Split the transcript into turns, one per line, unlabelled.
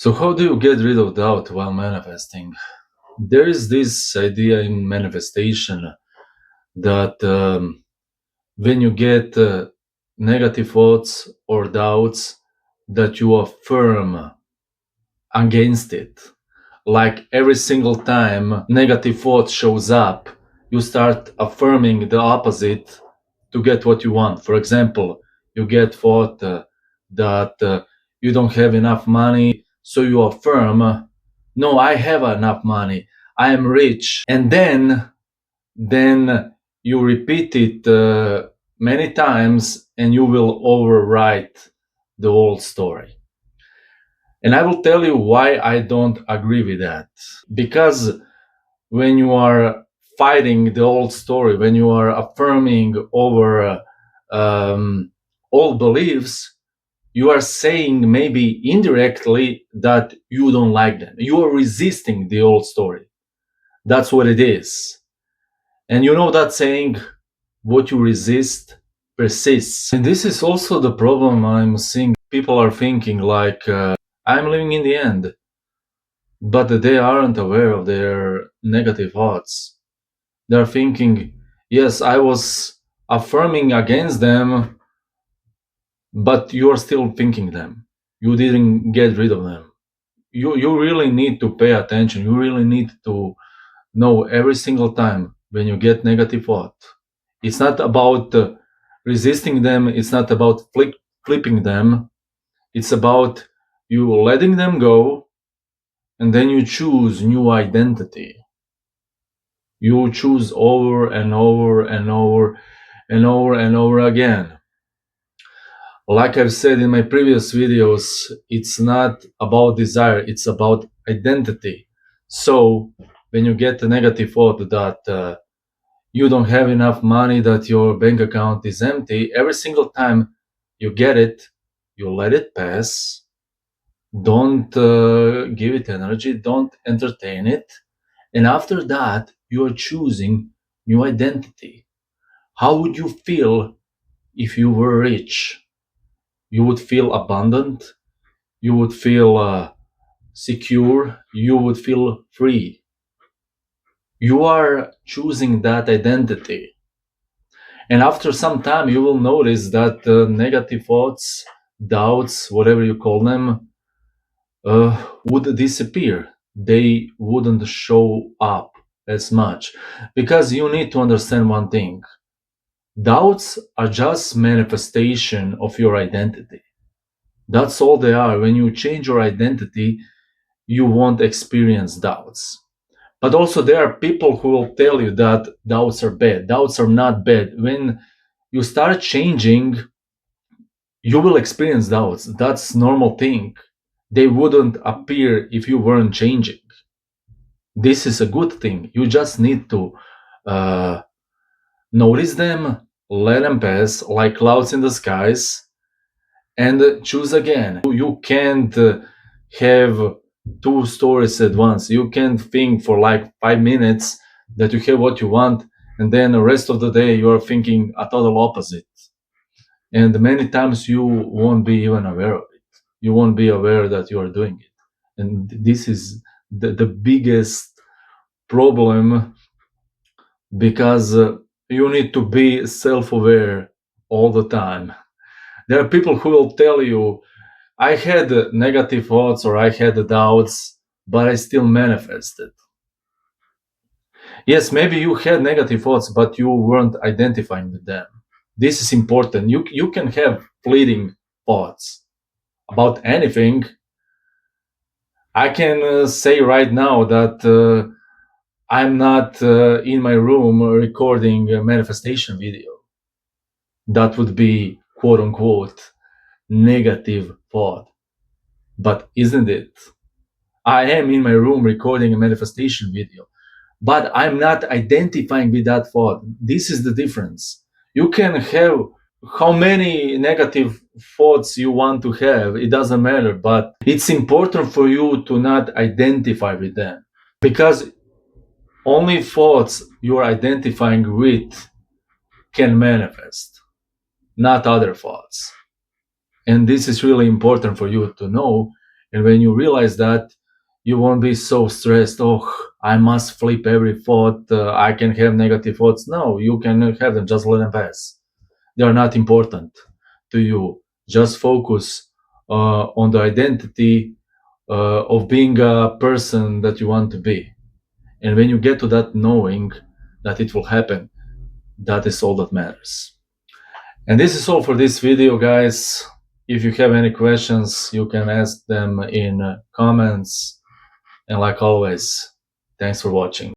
So how do you get rid of doubt while manifesting? There is this idea in manifestation that when you get negative thoughts or doubts, that you affirm against it. Like every single time negative thought shows up, you start affirming the opposite to get what you want. For example, you get thought that you don't have enough money, so you affirm, no, I have enough money, I am rich. And then you repeat it many times and you will overwrite the whole story. And I will tell you why I don't agree with that. Because when you are fighting the old story, when you are affirming over old beliefs, you are saying maybe indirectly that you don't like them. You are resisting the old story. That's what it is. And you know that saying, what you resist persists. And this is also the problem I'm seeing. People are thinking like, I'm living in the end, but they aren't aware of their negative thoughts. They're thinking, yes, I was affirming against them, but you're still thinking them. You didn't get rid of them. You really need to pay attention. You really need to know every single time when you get negative thought. It's not about resisting them. It's not about flipping them. It's about you letting them go, and then you choose new identity. You choose over and over and over and over and over again. Like I've said in my previous videos, it's not about desire, it's about identity. So when you get a negative thought that you don't have enough money, that your bank account is empty, every single time you get it, you let it pass. Don't give it energy, don't entertain it. And after that, you are choosing new identity. How would you feel if you were rich? You would feel abundant, you would feel secure, you would feel free. You are choosing that identity. And after some time, you will notice that negative thoughts, doubts, whatever you call them, would disappear. They wouldn't show up as much. Because you need to understand one thing. Doubts are just manifestation of your identity. That's all they are. When you change your identity, you won't experience doubts. But also there are people who will tell you that doubts are bad. Doubts are not bad. When you start changing, you will experience doubts. That's normal thing. They wouldn't appear if you weren't changing. This is a good thing. You just need to notice them, let them pass like clouds in the skies, and choose again. You can't have two stories at once. You can't think for like 5 minutes that you have what you want, and then the rest of the day you are thinking a total opposite. And many times you won't be even aware of it. You won't be aware that you are doing it. And this is the biggest problem, because you need to be self-aware all the time. There are people who will tell you, I had negative thoughts or I had doubts, but I still manifested. Yes, maybe you had negative thoughts, but you weren't identifying with them. This is important. You can have fleeting thoughts about anything. I can say right now that I'm not in my room recording a manifestation video. That would be quote unquote negative thought. But isn't it? I am in my room recording a manifestation video, but I'm not identifying with that thought. This is the difference. You can have how many negative thoughts you want to have, it doesn't matter, but it's important for you to not identify with them, because only thoughts you're identifying with can manifest, not other thoughts. And this is really important for you to know. And when you realize that, you won't be so stressed. Oh, I must flip every thought. I can have negative thoughts. No, you can have them. Just let them pass. They are not important to you. Just focus on the identity of being a person that you want to be. And when you get to that knowing that it will happen, that is all that matters. And this is all for this video, guys. If you have any questions, you can ask them in comments. And like always, thanks for watching.